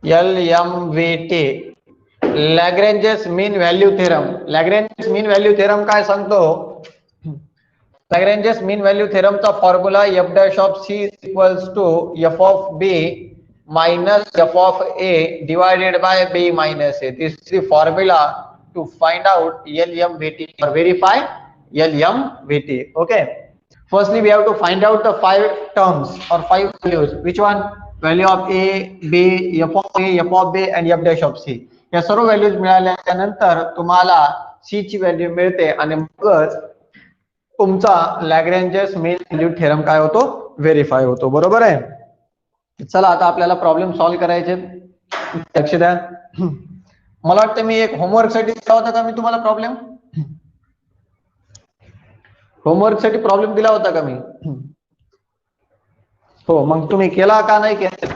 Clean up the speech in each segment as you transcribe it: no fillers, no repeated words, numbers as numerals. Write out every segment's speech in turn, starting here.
LMVT Lagrange's mean value theorem. Lagrange's mean value theorem काय सांगतो? Lagrange's mean value थेरमचा formula f dash of c equals to f ऑफ b minus f of a divided by b minus a. This is the formula to find out LMVT or verify LMVT. Okay. Firstly, we have to find out the 5 terms or 5 values. Which one? Value of a, b, f of a, f of b and f dash of c. या सर्व values मिळाल्यानंतर तुम्हाला c ची value मिळते आणि मगच तुमचा लॅग्रेंजेस mean value theorem काय होतो? व्हेरीफाय होतो. बरोबर आहे. चला आता आपल्याला प्रॉब्लेम सॉल्व्ह करायचे. लक्ष द्या. मला वाटतं मी एक होमवर्क साठी दिला होता का मी तुम्हाला प्रॉब्लेम? होमवर्क साठी प्रॉब्लेम दिला होता का मी? हो, मग तुम्ही केला का नाही केला?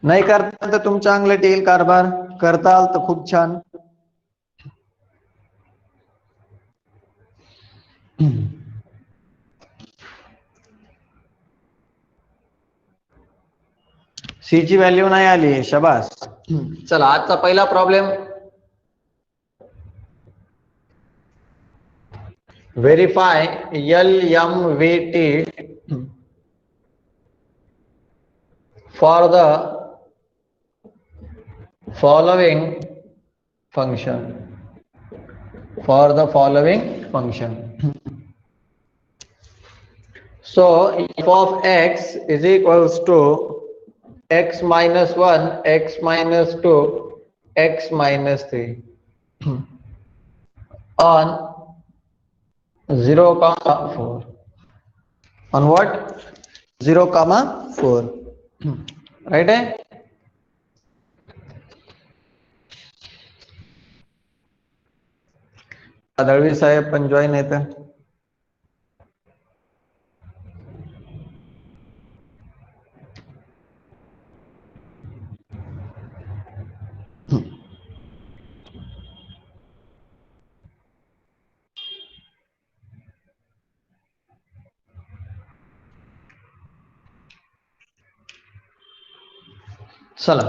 नाही करता तर तुमच्या अंगलट येईल कारभार. करताल तर खूप छान. सी ची व्हॅल्यू नाही आली. शाबास. चला आजचा पहिला problem. Verify LMVT for the following function. For the following function. So f of x is equals to x minus 1, x minus 2, x minus 3 on 0, 4. On what? 0, 4. Right? Dalvi साहेब पण जॉईन येत. चला.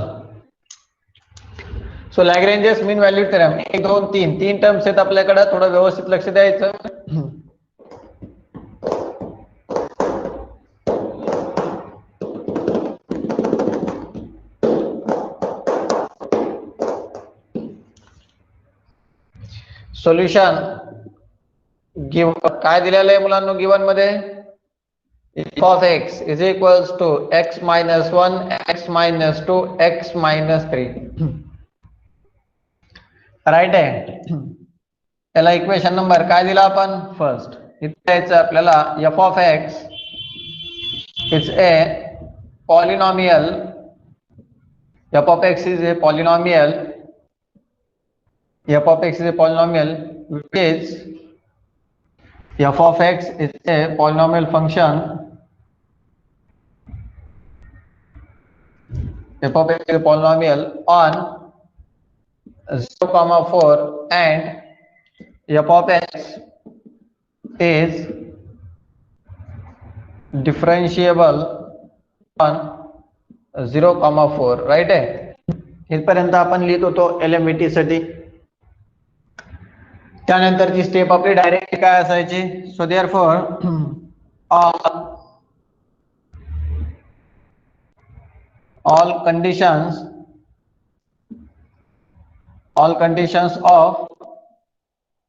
So लॅग्रेंजेस mean value theorem 1, 2, 3 terms आहेत आपल्याकडे. थोडं व्यवस्थित लक्ष द्यायचं. Solution काय दिलेलं आहे मुलांनो गिवन मध्ये? f of x is equals to x minus 1, x minus 2, x minus 3. Right आहे. त्याला इक्वेशन नंबर काय दिला आपण? फर्स्ट. इथे यायचं आपल्याला f of x is a polynomial. f of x is a polynomial. f of x is a polynomial which is f of x is a polynomial function. f of x is a polynomial on 0, 4 and f of x is differentiable on 0, 4. Right आहे. इथपर्यंत आपण लिहित होतो LMVT साठी. त्यानंतरची step आपली direct काय असायची? So therefore all conditions of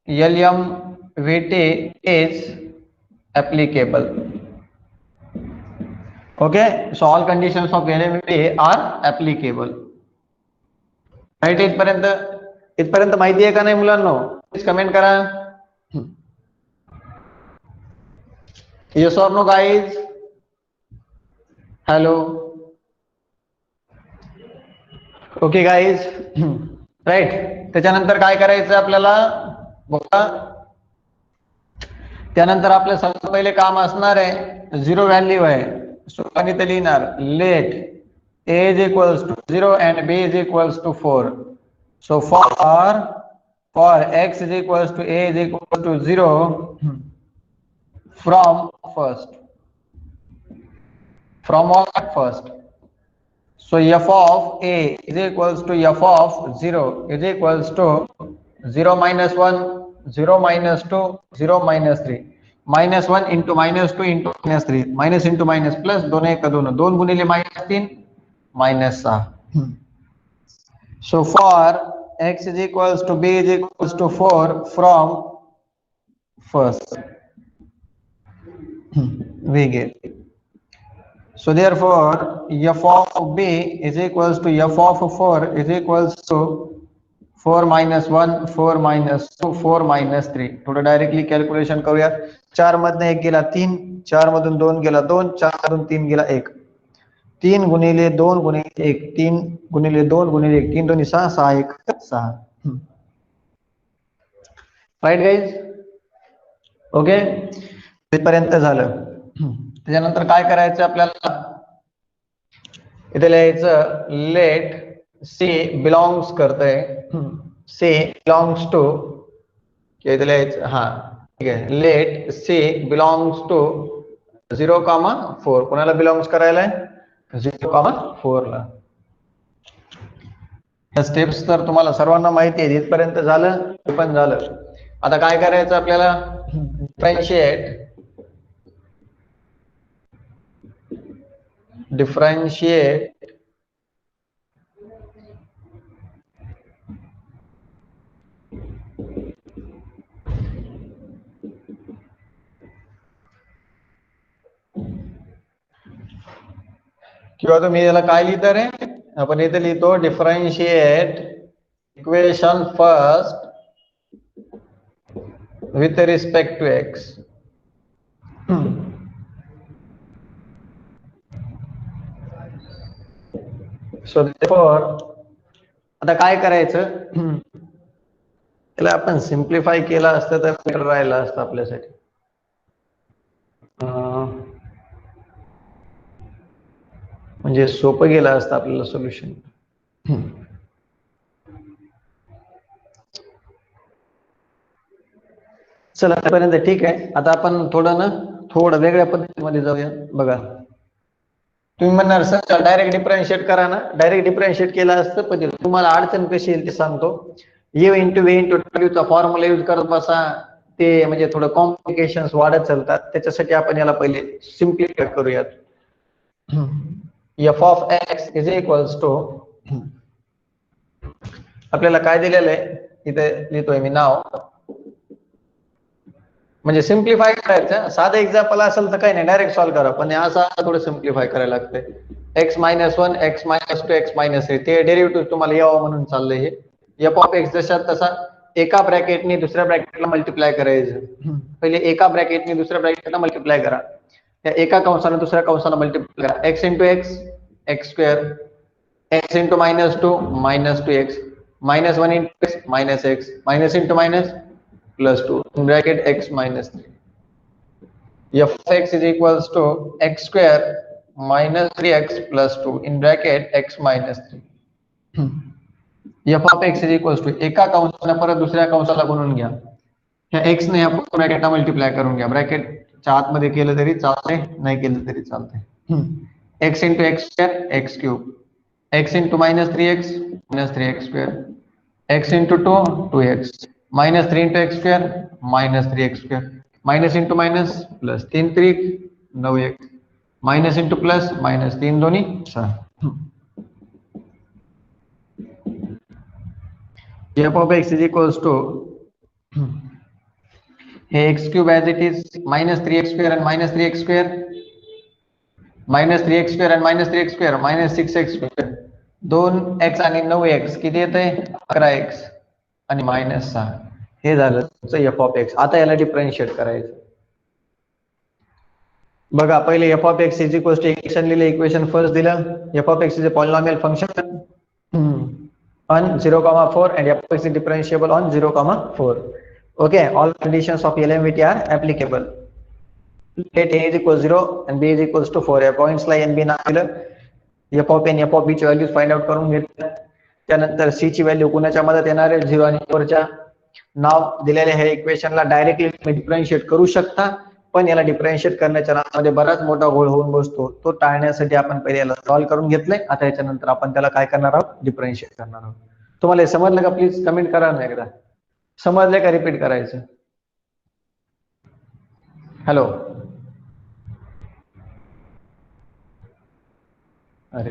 LMVT is applicable. Okay, so all conditions of LMVT are applicable. Right. इथपर्यंत माहिती आहे का नाही मुलांनो? प्लीज कमेंट करा. Yes or no guys? Hello. Okay guys. Right. त्याच्यानंतर काय करायचं आपल्याला बघा. त्यानंतर आपलं सर्वात पहिले काम असणार आहे 0 व्हॅल्यू आहे. सो आपण इथे लिहिणार late a is equals to 0 and b is equals to 4. So for x is equals to a is equals to 0 from first. from what first? So f of a is equals to f of 0 is equals to 0 minus 1, 0 minus 2, 0 minus 3. minus 1 into minus 2 into minus 3, minus into minus plus, 2 1 2, 2 गुणिले minus 3 minus 6. So for x is equals to b is equals to 4 from first we get. So therefore f of b is equals to f of 4 is equals to 4 minus 1, 4 minus 2, 4 minus 3. थोडं directly calculation करूया. 4 मधून 1 गेला 3, 4 मधून 2 गेला 2, 4 मधून 3 गेला 1. 3 गुणिले 2 गुणिले 1, 3 गुणिले 2 गुणिले 1, 3 दोन्ही 6, 6 1 6. Right guys? ओके, इथपर्यंत झालं. त्याच्यानंतर काय करायचं आपल्याला? इथे लिहायचं लेट सी बिलॉंग्स करतंय, सी बिलॉंग्स टू, इथे लिहायचं हा ठीक आहे, लेट सी बिलॉंग्स टू 0,4. कोणाला बिलॉंग्स करायला आहे? 0,4 ला. या स्टेप्स तर तुम्हाला सर्वांना माहिती आहे. इथपर्यंत झालं, हे पण झालं. आता काय करायचं आपल्याला? डिफरेंशिएट किंवा तुम्ही याला काय लिहिता रे? आपण इथे लिहितो differentiate equation first with respect to x. So therefore आता काय करायचं? त्याला आपण सिम्प्लिफाय केला असतं तर बेटर राहिला असतं आपल्यासाठी. म्हणजे सोपं गेलं असतं आपल्याला सोल्युशन. चला आतापर्यंत ठीक आहे. आता आपण थोडं वेगळ्या पद्धतीमध्ये जाऊया. बघा, तुम्ही म्हणणार सर डायरेक्ट डिफरेंशिएट करा ना. डायरेक्ट डिफरेंशिएट केलं असतं, पण तुम्हाला अडचण कशी येईल ते सांगतो. u into v into w चा फॉर्म्युला यूज करत बसा, ते म्हणजे थोडं कॉम्प्लिकेशन्स वाढत चालतात. त्याच्यासाठी आपण याला पहिले सिम्प्लिफाय करूयात. f of x is equals to, आपल्याला काय दिलेलं आहे इथे लिहितोय मी नाव, म्हणजे सिम्प्लिफाय करायचं. साधं एक्झाम्पल असेल तर काही नाही, डायरेक्ट सॉल्व्ह करा. पण असं थोडं सिम्प्लिफाय करायला लागतंय. x minus 1, x minus 2, x minus 3 ते डेरिव्हेटिव्ह तुम्हाला यावं म्हणून चाललंय. हे f ऑफ x जशा तसा एका ब्रॅकेटने दुसऱ्या ब्रॅकेटला मल्टिप्लाय करायचं. पहिले एका ब्रॅकेटने दुसऱ्या ब्रॅकेटला मल्टिप्लाय करा. त्या एका कंसाने दुसऱ्या कंसाला मल्टिप्लाय करा. x into x, x square, x into minus 2, minus 2x, minus 1 into x, minus x, minus into minus plus 2 in bracket x minus 3. f of x is equals to x square minus 3x plus 2 in bracket x minus 3. f of x is equals to एका कंसाने परत दुसऱ्या कंसाला गुणून घ्या. ह्या x ने या ब्रॅकेटला multiply करून घ्या. ब्रॅकेटच्या आतमध्ये केलं तरी चालतंय, नाही केलं तरी चालतंय. x into x square, x cube, x into minus 3x, minus 3x square, x into 2, 2x, minus 3 into x square, minus 3x square, minus into minus plus 3 3 9x, minus into plus minus 3 दोन्ही 6. f of x is equals to x cube as it is, minus 3x square and minus 3x square, minus 3x square and minus 3x square, minus 6x square, 2x आणि 9x किती येते? 11x आणि minus 6. हे झालं तुमचं f of x. आता याला differentiate करायचं. बघा, पहिले f of x is equals to equation लिहिले, इक्वेशन फर्स्ट दिलं. f of x is a polynomial function on 0,4 and f of x is differentiable on 0,4. Okay, all conditions of LMVT are applicable. Let a is equals 0 and b is equals to 4. या पॉइंट्सला n b नाव दिलं. f of n, f of b ची values find out करून घेतल्या. त्यानंतर c ची value कोणाच्या मदत येणार आहे? 0 आणि 4 च्या. नाव दिलेले हे इक्वेशनला डायरेक्टली तुम्ही डिफरेंशिएट करू शकता, पण याला डिफरन्शिएट करण्याच्या नादामध्ये बराच मोठा घोळ होऊन बसतो. तो टाळण्यासाठी आपण पहिले याला सॉल्व्ह करून घेतलंय. आता याच्यानंतर आपण त्याला काय करणार आहोत, डिफरन्शिएट करणार आहोत. तुम्हाला हे समजलं का? प्लीज कमेंट करा ना एकदा. समजले का? रिपीट करायचं. हॅलो. अरे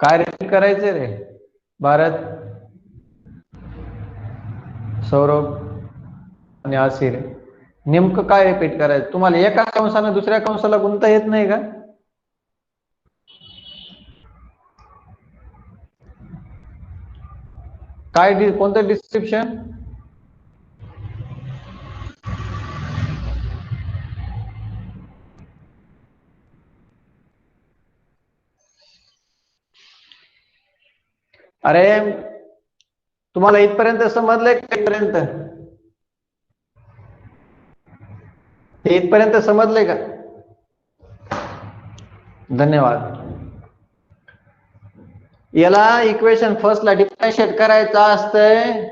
काय रिपीट करायचं रे? भारत, सौरभ आणि आसिर, नेमकं काय रिपीट करायचं? तुम्हाला एका कंसानं दुसऱ्या कंसाला गुंता येत नाही का? काय कोणतं डिस्क्रिप्शन? अरे तुम्हाला इथपर्यंत समजलंय का? इथपर्यंत समजलंय का? धन्यवाद. याला इक्वेशन फर्स्टला डिफरन्शिएट करायचं असतंय,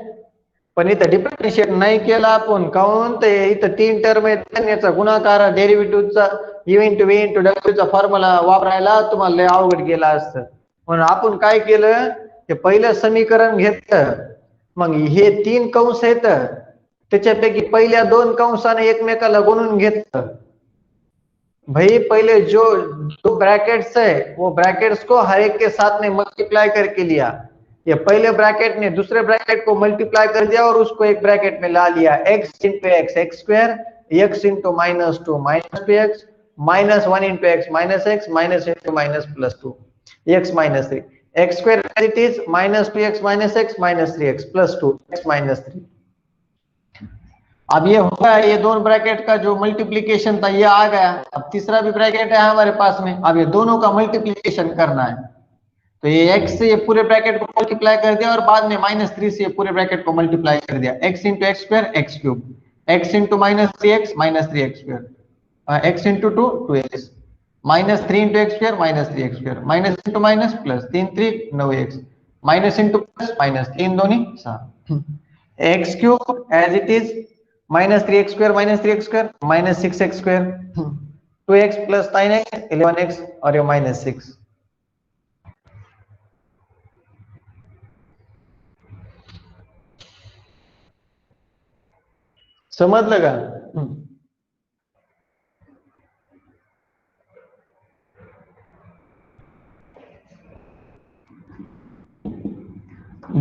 पण इथं डिफरन्शिएट नाही केला आपण. काऊन? ते इथं 3 टर्म आहेत, याचा गुणाकार डेरिव्हेटिव्हचा u into v into w चा फॉर्म्युला वापरायला तुम्हाला लय अवघड गेला असतं. म्हणून आपण काय केलं, ते पहिलं समीकरण घेतलं, मग हे 3 कंस आहेत, त्याच्यापैकी पहिल्या 2 कंसाने एकमेकाला गुणून घेतलं. भाई पहले जो ब्रैकेट्स है वो ब्रैकेट्स को हर एक के साथ में मल्टीप्लाई करके लिया. ये पहले ब्रैकेट ने दूसरे ब्रैकेट को मल्टीप्लाई कर दिया और उसको एक ब्रैकेट में ला लिया. x into x x square, x into -2 -2x, -1 into x -x, minus into minus +2 x -3, x square as it is -2x -x -3x +2 x -3. अब ये होगा, ये दोनों ब्रैकेट का जो मल्टीप्लिकेशन था ये आ गया. अब तीसरा भी ब्रैकेट है हमारे पास में. अब ये दोनों का मल्टीप्लिकेशन करना है. तो ये x से ये पूरे ब्रैकेट को मल्टीप्लाई कर दिया और बाद में -3 से ये पूरे ब्रैकेट को मल्टीप्लाई कर दिया. x into x square x cube, x into -3x -3x square, x into 2 2x, -3 into x square -3x square, minus into minus plus 3 3 9x, minus into plus minus 3 2 7, x cube as it is -3x square -3x square -6x square, 2x plus 9x 11x और ये -6. समजलं का?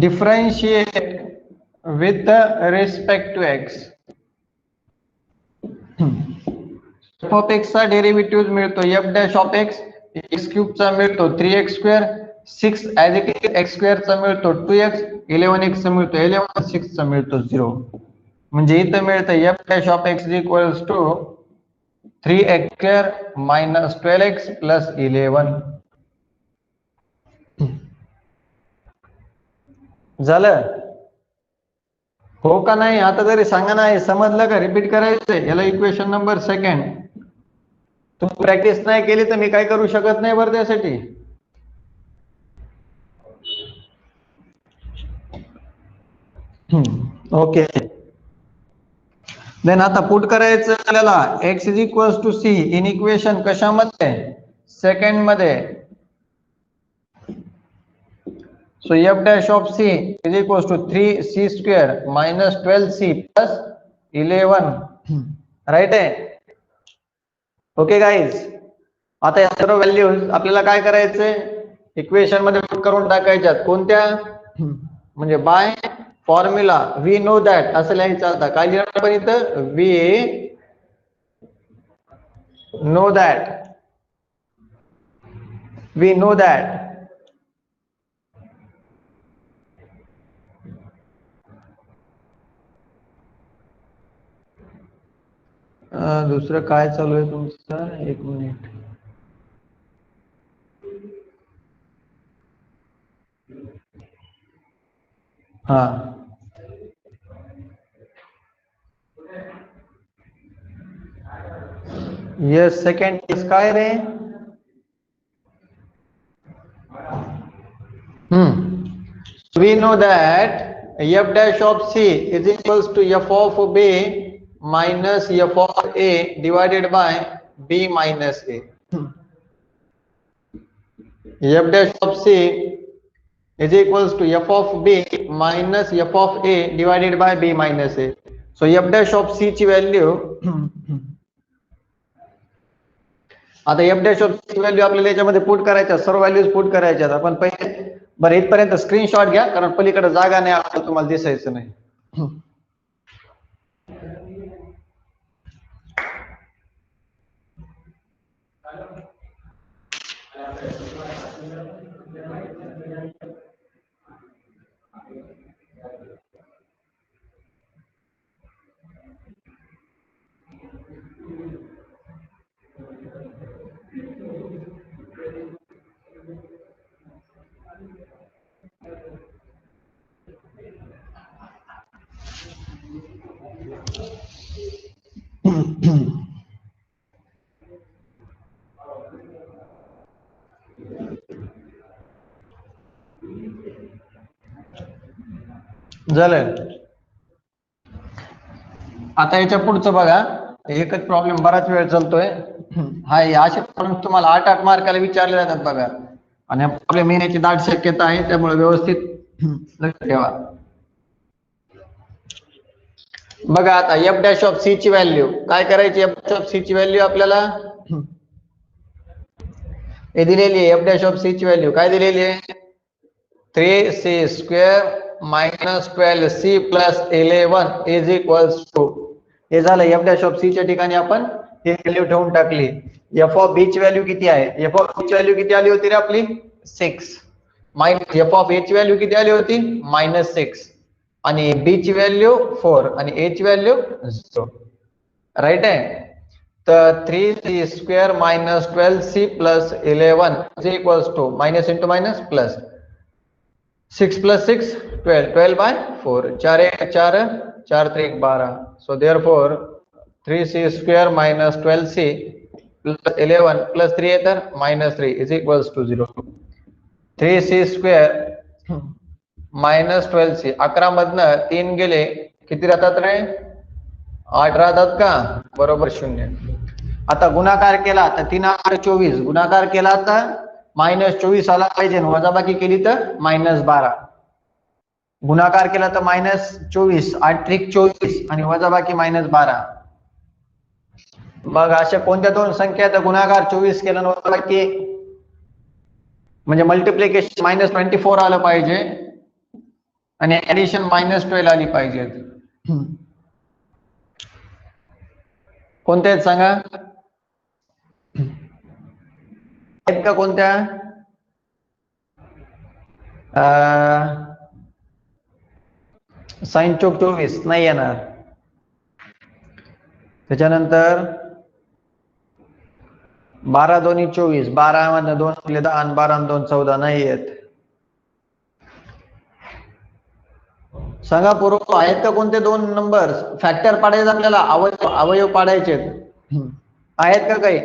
Differentiate with respect to x. f of x चा derivative मिळतो f dash of x, x cube चा मिळतो 3x square, 6 as it is x square चा मिळतो 2x, 11x चा मिळतो 11, 6 चा मिळतो 0. म्हणजे इथं मिळतं f dash of x equals to 3x square minus 12x plus 11. झालं हो का नाही? आता तरी सांगा ना, हे समजलं का? रिपीट करायचंय. याला इक्वेशन नंबर 2. तुम्ही प्रॅक्टिस नाही केली तर मी काय करू शकत नाही बरं त्यासाठी. ओके, देन आता पुट करायचं आपल्याला x is equals to c in equation कशामध्ये? सेकंड मध्ये. So f dash of c is equals to 3c square minus 12c plus 11. Right आहे? ओके गाईज, आता या सर्व व्हॅल्यूज आपल्याला काय करायचंय? इक्वेशन मध्ये पुट करून टाकायच्यात. कोणत्या? म्हणजे by formula we know that असं लिहायचं. आता काय लिहिणार पण इथं? We know that, we know that. दुसरं काय चालू आहे तुमचं? एक मिनिट. हा, येस सेकंड केस काय रे? We know that f dash of c is equals to f of b minus f of a divided by b minus a. F dash of c is equals to f of b minus f of a divided by b minus a. So f dash of c ची value, आता f dash of c ची value आपल्याला याच्यामध्ये put करायच्या, सर्व values put करायच्या. आपण पहिले बरं इथपर्यंत स्क्रीनशॉट घ्या, कारण पलीकडे जागा नाही, आपल्याला तुम्हाला दिसायचं नाही. झालं. आता याच्या पुढचं बघा, एकच प्रॉब्लेम बराच वेळ चालतोय. हा असे प्रॉब्लेम तुम्हाला 8 मार्काला विचारले जातात बघा, आणि हा प्रॉब्लेम येण्याची दाट शक्यता आहे, त्यामुळे व्यवस्थित लक्ष ठेवा. बघा आता f dash of c ची व्हॅल्यू काय करायची? f dash of c ची व्हॅल्यू आपल्याला हे दिलेली आहे. f dash of c ची व्हॅल्यू काय दिलेली आहे? 3c square minus 12c plus 11 is equals to, हे झालं f dash of c च्या ठिकाणी आपण हे व्हॅल्यू ठेवून टाकली. f of b ची व्हॅल्यू किती आहे? f of b ची व्हॅल्यू किती आली होती रे आपली? 6 मायनस f of a ची व्हॅल्यू किती आली होती? -6 आणि b ची व्हॅल्यू 4 आणि a ची व्हॅल्यू 0. राईट आहे. तर 3c square minus 12c plus 11 is equals to minus into minus plus 6 plus 6 12, 12 by 4, 4 1 4, 4 3 12. So therefore 3c square minus 12c plus 11 plus 3 है तर -3 is equals to 0. 3c square minus 12c 11 मधनं 3 गेले किती राहतात रे? 8 राहतात का? बरोबर 0. आता गुणाकार केला तर 3 8 24, गुणाकार केला तर -24 आला पाहिजे, वजाबाकी केली तर -12. गुणाकार केला तर -24, 8 त्रिक 24 आणि वजाबाकी -12. मग अशा कोणत्या दोन संख्या तर गुणाकार 24 केला आणि वजाबाकी म्हणजे मल्टिप्लिकेशन -24 आलं पाहिजे आणि ऍडिशन -12 आली पाहिजे. कोणत्या आहेत सांगा? आहेत का कोणत्या? साइन चौक 24 नाही येणार. त्याच्यानंतर 12 दोन्ही 24, 12 मधनं 2 गेले 10 आणि 12 आणि 2 14 नाही येत. सांगा पूर्व, आहेत का कोणते दोन नंबर? फॅक्टर पाडायचे आपल्याला, अवयव पाडायचे आहेत का काही?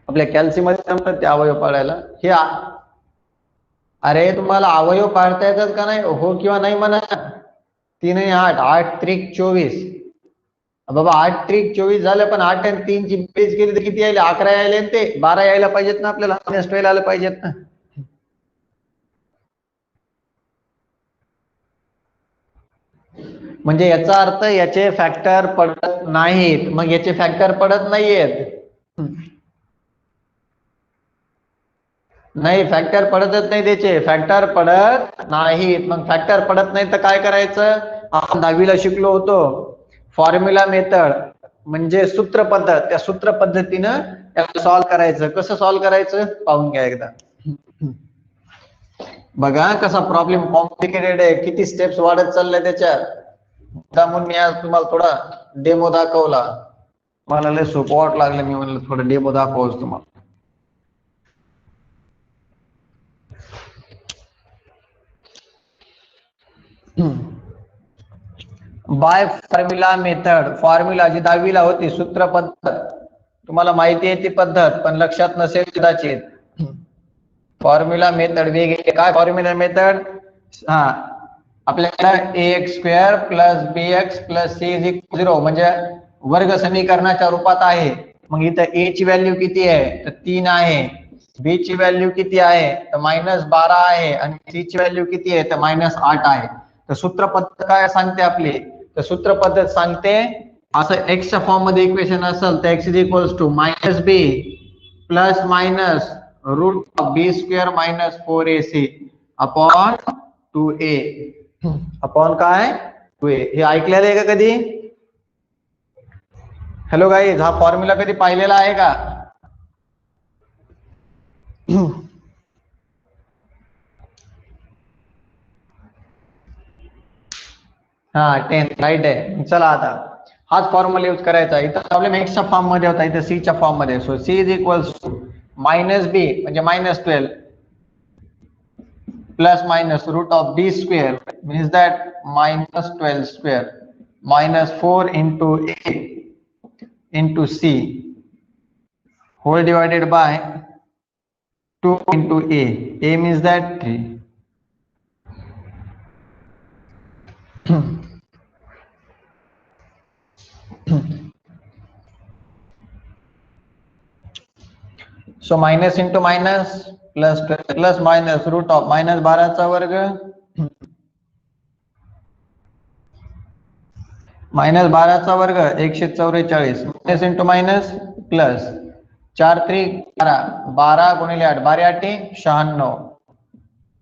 आपल्या कॅल्सी मध्ये जमतात ते अवयव पाडायला. हे अरे तुम्हाला अवयव पाडता येतात का नाही? हो किंवा नाही म्हणा. 3 आणि 8, 8 त्रिक 24. बाबा 8 त्रिक 24 झालं, पण 8 आणि 3 ची बेरीज केली तर किती यायला? 11 यायला, ते 12 यायला पाहिजेत ना आपल्याला, -12 आलं पाहिजेत ना. म्हणजे याचा अर्थ याचे फॅक्टर पडत नाहीत. मग याचे फॅक्टर पडत नाहीयेत. नाही, फॅक्टर पडतच नाही, त्याचे फॅक्टर पडत नाहीत. मग फॅक्टर पडत नाही तर काय करायचं? आपण 10वीला शिकलो होतो फॉर्म्युला मेथड, म्हणजे सूत्र पद्धत. त्या सूत्र पद्धतीनं त्याला सॉल्व्ह करायचं. कसं सॉल्व्ह करायचं पाहून घ्या एकदा. बघा कसा प्रॉब्लेम कॉम्प्लिकेटेड आहे, किती स्टेप्स वाढत चालल्या त्याच्यात. त्यामुळे मी आज तुम्हाला थोडा डेमो दाखवला. मला लय सोपं वाट लागलं, मी म्हणलं थोडा डेमो दाखवच तुम्हाला. बाय फॉर्म्युला मेथड, फॉर्म्युला जी 10वीला होती, सूत्र पद्धत तुम्हाला माहिती आहे ती पद्धत, पण लक्षात नसेल कदाचित. फॉर्म्युला मेथड वेगळी. काय फॉर्म्युला मेथड? हा, आपल्याला ax² plus bx plus c is equal 0 म्हणजे वर्ग समीकरणाच्या रूपात आहे. मग इथं a ची व्हॅल्यू किती आहे? तर 3 आहे. b ची व्हॅल्यू किती आहे? तर -12 आहे. आणि c ची व्हॅल्यू किती आहे? तर -8 आहे. तर सूत्र पद्धत काय सांगते आपली? तर सूत्र पद्धत सांगते असं x च्या फॉर्म मध्ये इक्वेशन असेल तर x is equals to -b plus minus root of b² minus 4ac upon 2a upon काय 2a. हे ऐकलेलं आहे का कधी? हॅलो गाईज, हा फॉर्म्युला कधी पाहिलेला आहे का? हा 10 राईट आहे. चला आता हाच फॉर्म्युला यूज करायचा. इथं प्रॉब्लेम x च्या फॉर्म मध्ये होता, इथं c च्या फॉर्म मध्ये. So c is equals to -b म्हणजे -12 plus minus root of b square means that -12 square minus 4 into a into c whole divided by 2 into a. A means that 3. So minus into minus plus plus minus root of -12 चा वर्ग -12 चा वर्ग 144 minus into minus plus 4 3 12 12 गुणिले 8 12 8 96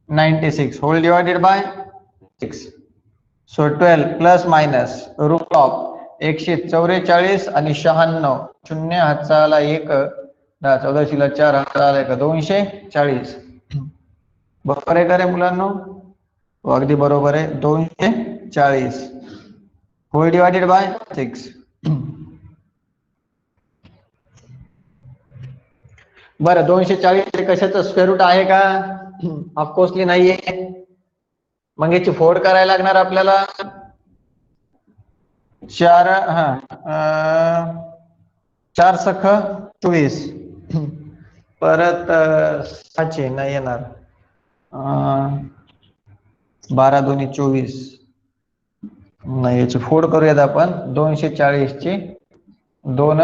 96 whole divided by 6. So 12 plus minus root of 144 आणि 96 शून्य हाताला 1 10 14 4 हाताला 1 240. बरोबर आहे का रे मुलांनो? अगदी बरोबर आहे. 240 होल डिवाइडेड बाय 6. बरं 240 कशाचं स्क्वेअर रूट आहे का? ऑफकोर्सली नाहीये. मग याची फोड करायला लागणार आपल्याला. 4 सख 24 परत 6 नाही येणार. 12 दोन्ही 24 नाही. याची फोड करूयात आपण. 240 ची 2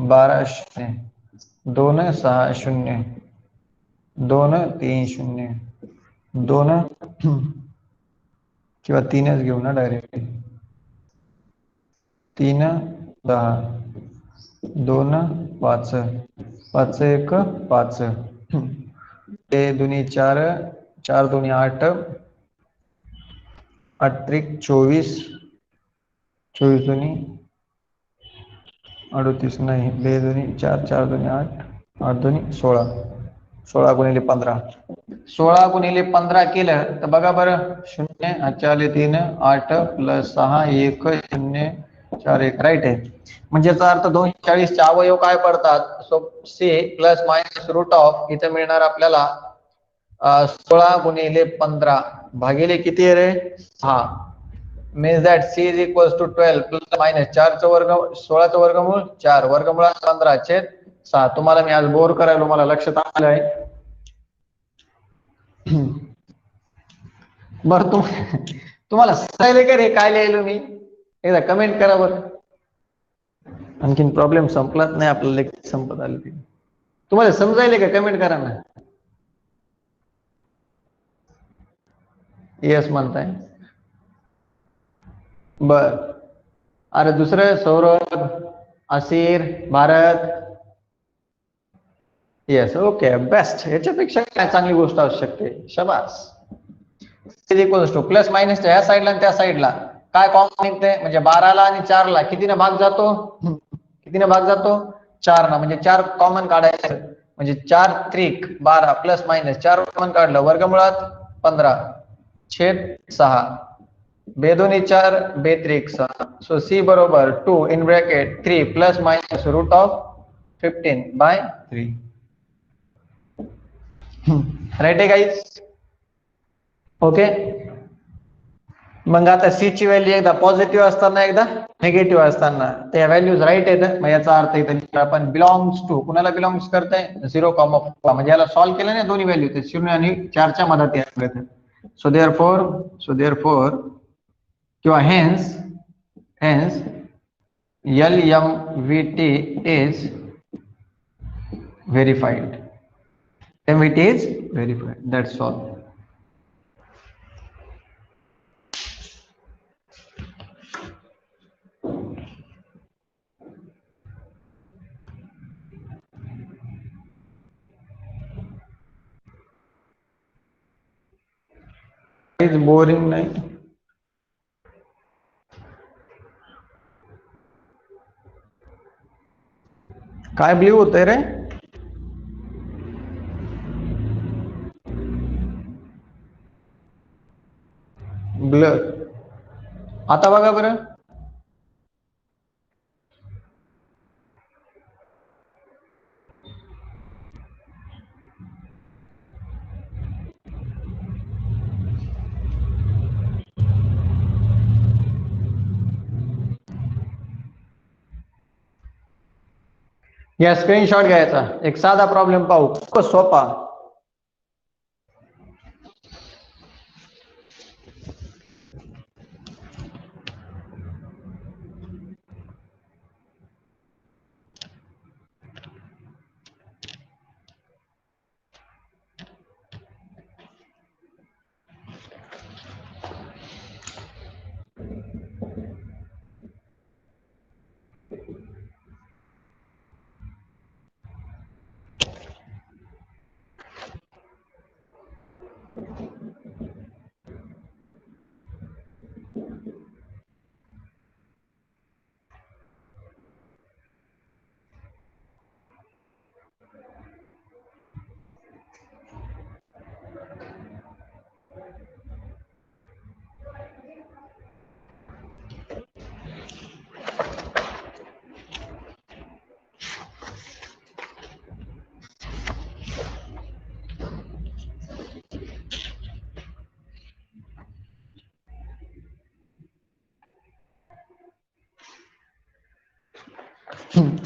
12 0 2 6 0 2 3 0 2 किंवा 3च घेऊ ना डायरेक्ट. 3 10 2 5 5 1 5 ते दोन्ही 4 4 दोन्ही 8 8 त्रिक 24 24 दोन्ही 38 नाही. 2 दोन्ही 4 4 दोन्ही 8 8 दोन्ही 16 16 गुणिले 15 16 गुणिले 15 केलं तर बघा बरं 0 8 3 8 प्लस 6 1 0 4 1 राईट आहे. म्हणजे याचा अर्थ 240 चे अवयव काय पडतात? So C plus minus root of इथं मिळणार आपल्याला 16 गुणिले 15 भागिले किती आहे रे? 6. means that c is equals to 12 plus minus 4 चा वर्ग 16 चा वर्गमूळ 4 वर्गमुळात 15 छेद 6. तुम्हाला मी आज बोर करायला मला लक्षात आलं आहे. बरं तुम्हाला समजायले का रे काय लिहिलो मी? एकदा कमेंट करा बरं. आणखीन प्रॉब्लेम संपलाच नाही, आपलं लेक्चर संपत आलं. तुम्हाला समजायले का? कमेंट करा ना. यस म्हणताय. बर. अरे दुसरं Saurabh Asir Bharat. Yes okay best. याच्यापेक्षा काय चांगली गोष्ट असू शकते? शाबास. Is equals two plus minus ह्या साईडला आणि त्या साईडला काय कॉमन निघते? म्हणजे 12 ला आणि 4 ला कितीने भाग जातो? कितीने भाग जातो? 4 ना. म्हणजे 4 कॉमन काढायचं. म्हणजे 4 त्रिक 12 प्लस मायनस 4 कॉमन काढलं वर्गमुळात 15 छेद 6 बेदोनी 4 बेत्रिक 6. सो सी बरोबर 2 in bracket 3 plus minus root of 15 by 3. Right आहे गाईज? ओके मग आता सी ची व्हॅल्यू एकदा पॉझिटिव्ह असताना एकदा निगेटिव्ह असताना त्या व्हॅल्यूज राईट आहेत. मग याचा अर्थ इथं आपण बिलॉंग्स टू कुणाला बिलॉंग्स करताय 0,4 म्हणजे याला सॉल्व्ह केलं ना दोन्ही व्हॅल्यू ते 0 आणि 4च्या मधात येतात. सो देअरफॉर किंवा hence LMVT is verified. MVT is verified. That's all. It's boring नाही. काय ब्ल्यू होतंय रे? ब्लर. आता बघा बरं. या स्क्रीनशॉट घ्यायचा. एक साधा प्रॉब्लेम पाहू. खूप सोपा.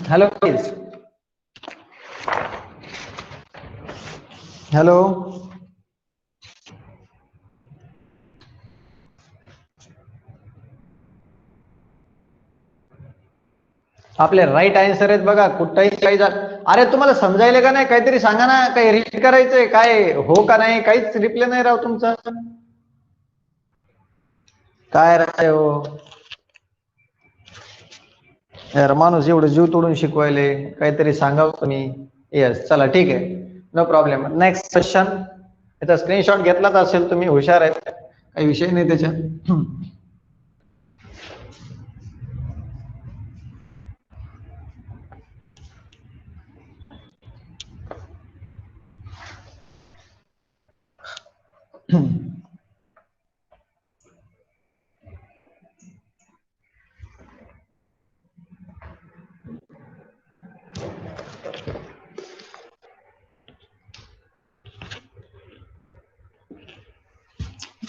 Hello hello. आपले राईट आन्सर आहेत बघा. कुठंही काही अरे तुम्हाला समजायला का नाही? काहीतरी सांगा ना. काही रीड करायचंय काय? हो का नाही? काहीच रिप्लाय नाही राव तुमचा. काय राय हो यार, माणूस एवढं जीव तोडून शिकवायले, काहीतरी सांगावं तुम्ही. येस चला ठीक आहे, नो प्रॉब्लेम. Next question. याचा स्क्रीनशॉट घेतलाच असेल तुम्ही, हुशार आहेत, काही विषय नाही त्याच्यात.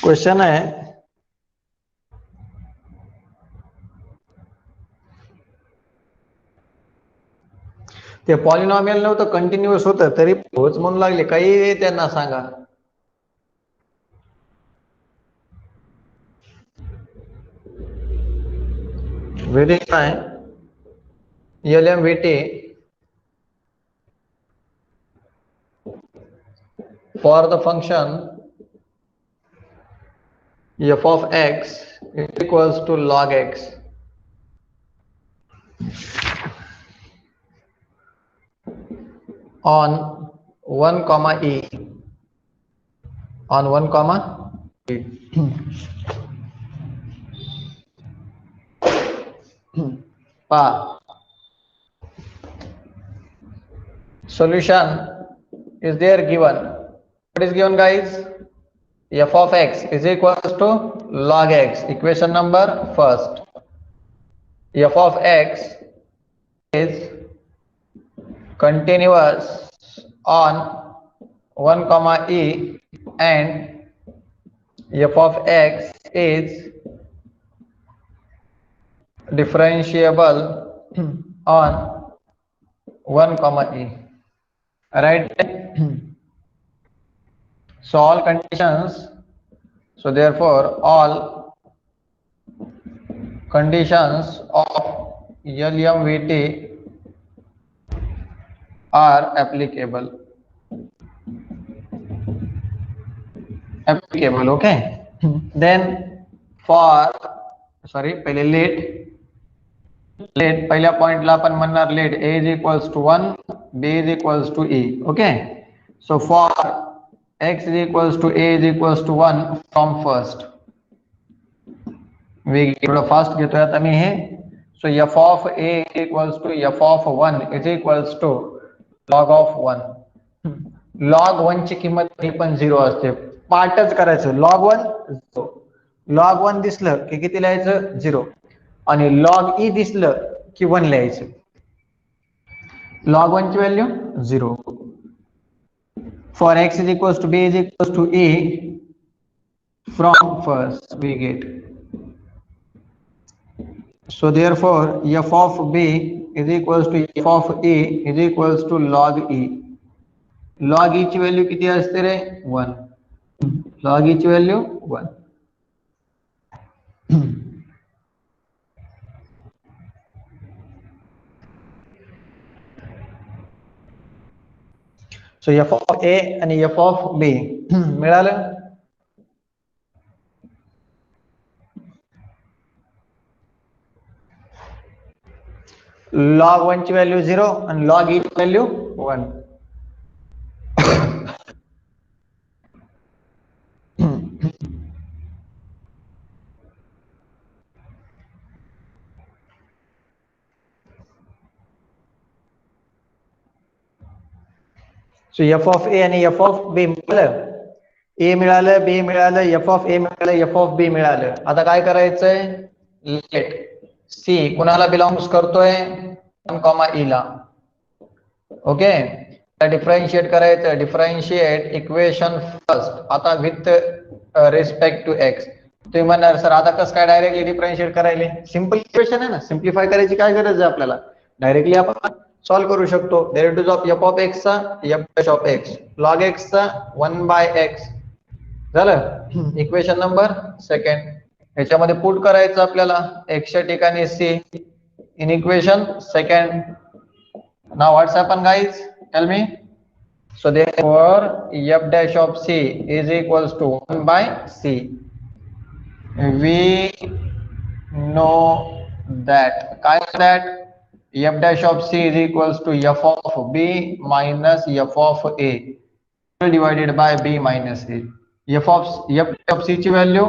क्वेश्चन आहे, ते पॉलिनॉमियल नव्हतं, कंटिन्युअस होतं, तरी होच म्हणू लागले. काही त्यांना सांगा. Verify LMVT for the function f of x is equals to log x on 1 comma e on 1 comma e. Solution is there given. What is given, guys? F of x is equals to log x. Equation number first. F of x is continuous on 1 comma e and f of x is differentiable on 1 comma e, right? So all conditions, so therefore all conditions of LMVT are applicable. Okay. Then for, sorry, पहले late पहिल्या पॉइंटला आपण म्हणणार late a is equals to 1, b is equals to e. Okay. So for x is equals to a is equals to 1 from first, we थोडं fast घेतोय आता मी हे. So f of a is equals to f of 1 is equals to log of 1. log 1 ची किंमत पण 0 असते. पार्टच करायचं. log 1 0. log 1 दिसलं की किती लिहायचं? 0. आणि log e दिसलं की 1 लिहायचं. log 1 ची value 0. For x is equals to b is equals to e, from first we get. So therefore f of b is equals to f of e is equals to log e. log e ची value किती असते रे? 1. log e ची value 1. So f of a आणि f of b मिळालं. log 1 ची value 0 आणि log e ची value 1. So f of a आणि f of b मिळालं. a मिळालं, b मिळालं, f of a मिळालं, f of b मिळालं. आता काय करायचंय? लेट c कुणाला बिलॉंग्स करतोय? 1 कॉमा e ला. ओके. डिफरन्शिएट करायचं. Differentiate equation first. आता विथ रिस्पेक्ट टू x. तुम्ही म्हणणार सर आता कसं काय डायरेक्टली डिफरन्शिएट करायले? सिंपल इक्वेशन आहे ना. सिम्प्लिफाय करायची काय गरज आहे आपल्याला? डायरेक्टली आपण सॉल्व करू शकतो. Derivative of f of x चा f dash of x, log x चा 1 बाय x. झालं. Equation number second. याच्यामध्ये पुट करायचं आपल्याला x च्या ठिकाणी c in equation second. Now what's happened, guys? Tell me. So therefore f dash of c is equals to 1 by c. We know that f dash of c is equals to f of b minus f of a divided by b minus a. f of c ची value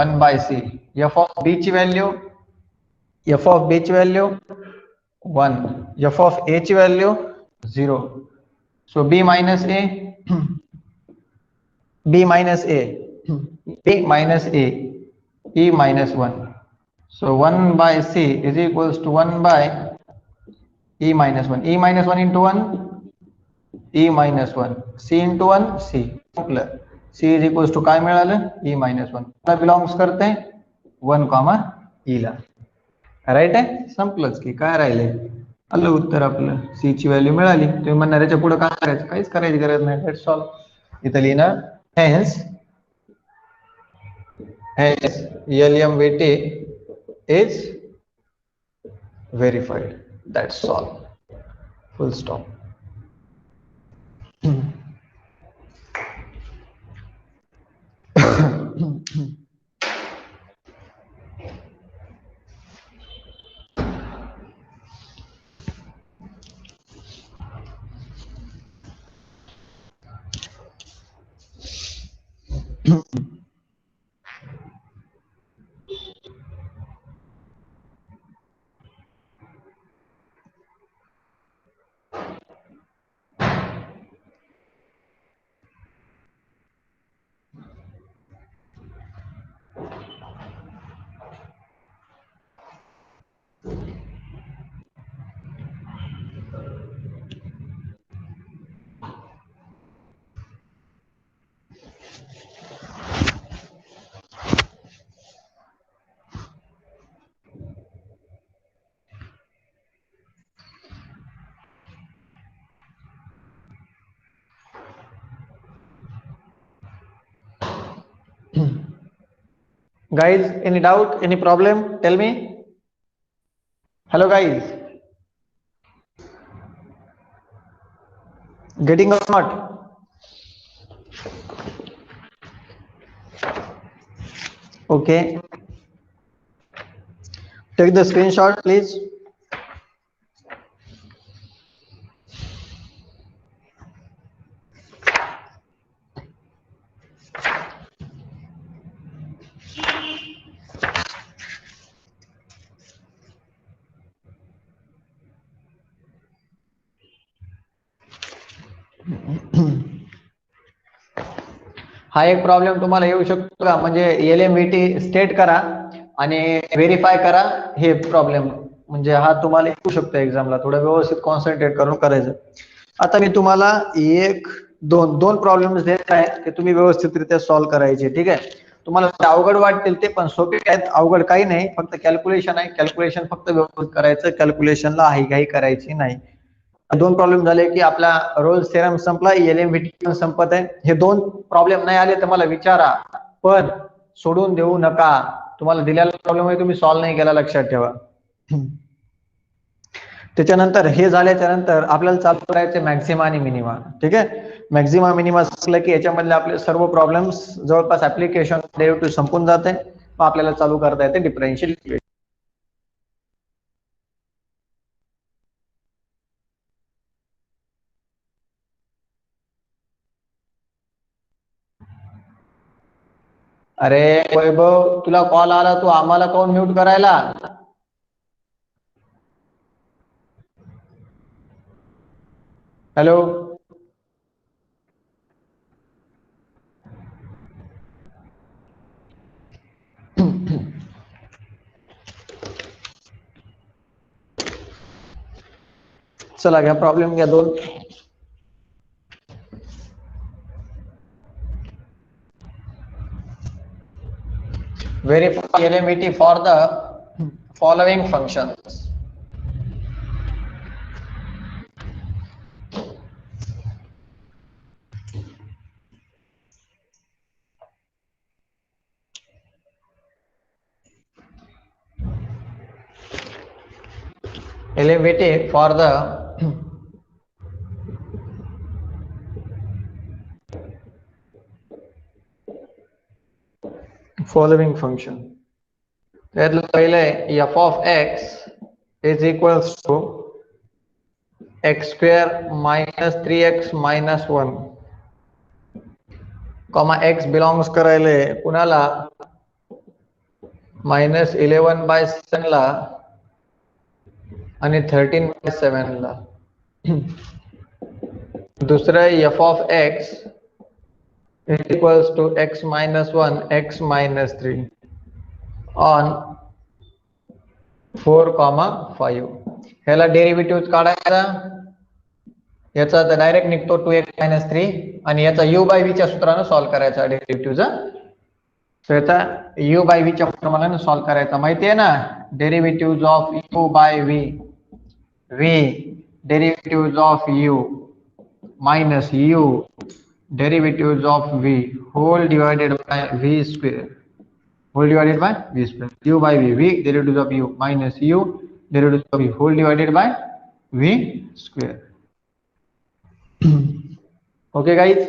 1 by c. f of b ची value 1. f of a ची value 0. So b minus a b minus a e minus 1. So 1 by c is equals to 1 by e minus 1. e minus 1 into 1 e minus 1. c into 1 c. c is equals to काय मिळालं? e minus 1. ला belongs करते 1 comma e ला. Right आहे. संपलंच की काय राहिले? आलं उत्तर आपलं. सी ची व्हॅल्यू मिळाली. तुम्ही म्हणणार याच्या पुढे काय करायचं? काहीच करायची गरज नाही. Let's solve. इथं लिहिणार hence LMVT is verified. That's all. Full stop. Guys, any doubt, any problem? Tell me. Hello guys. Getting or not? Okay. Take the screenshot, please. हा एक प्रॉब्लेम तुम्हाला येऊ शकतो का, म्हणजे LMVT स्टेट करा आणि व्हेरीफाय करा. हे प्रॉब्लेम म्हणजे हा तुम्हाला येऊ शकतो एक्झामला, थोडं व्यवस्थित कॉन्सन्ट्रेट करून करायचं. आता मी तुम्हाला दोन प्रॉब्लेम्स देत आहे, ते तुम्ही व्यवस्थितरित्या सॉल्व्ह करायचे. ठीक आहे, तुम्हाला अवघड वाटतील ते पण सोपे आहेत, अवघड काही नाही, फक्त कॅल्क्युलेशन आहे. कॅल्क्युलेशन फक्त व्यवस्थित करायचं, कॅल्क्युलेशनला हाई करायची नाही. दोन प्रॉब्लेम झाले की आपला रोल्स थेरम संपला, LMVT पण संपत आहे. हे दोन प्रॉब्लेम नाही आले तर मला विचारा, पण सोडून देऊ नका. तुम्हाला दिलेला प्रॉब्लेम आहे, तुम्ही सॉल्व्ह नाही केला, लक्षात ठेवा. त्याच्यानंतर हे झाल्याच्या नंतर आपल्याला चालू करायचे मॅक्सिमा आणि मिनिमा. ठीक आहे, मॅक्सिमा मिनिमा असलं की याच्यामधले आपले सर्व प्रॉब्लेम्स जवळपास ऍप्लिकेशन डेरिव्हेटिव्ह संपून जाते, मग आपल्याला चालू करता येते डिफरन्शियल इक्वेशन. अरे वैभव, तुला कॉल आला, तू आम्हाला कोण म्यूट करायला? हॅलो, चला घ्या प्रॉब्लेम घ्या दोन. Verify LMVT for the following functions. LMVT for the following function. त्यातलं पहिले f of x is equals to x square minus 3x minus 1 comma x belongs करायले कुणाला -11/7 ला आणि 13/7 ला. दुसरं f of x is equals to x minus 1 x minus 3 on 4,5. ह्याला derivative काढायचा, याचा तर डायरेक्ट निघतो 2x minus 3 आणि याचा u by v च्या सूत्राने सॉल्व्ह करायचा डेरिव्हेटिव्हचा. तर याचा u by v च्या फॉर्म्युलाने सॉल्व्ह करायचा. माहिती आहे ना, derivative of u by v, v derivative of u minus u derivatives of v whole divided by v square, whole divided by v square, u by v, v derivatives of u minus u derivatives of v whole divided by v square. Okay guys,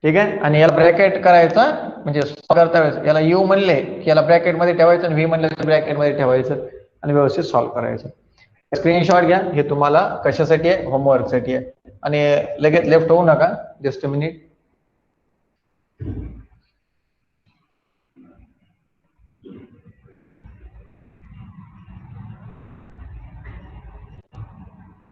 ठीक आहे. आणि याला bracket करायचं, म्हणजे करता वेळेस याला u म्हणले की याला ब्रॅकेट मध्ये ठेवायचं आणि v म्हणले तर ब्रॅकेट मध्ये ठेवायचं आणि व्यवस्थित सॉल्व्ह करायचं. स्क्रीनशॉट घ्या, हे तुम्हाला कशासाठी आहे, होमवर्क साठी आहे. आणि लगेच लेफ्ट होऊ नका, जस्ट अ मिनिट.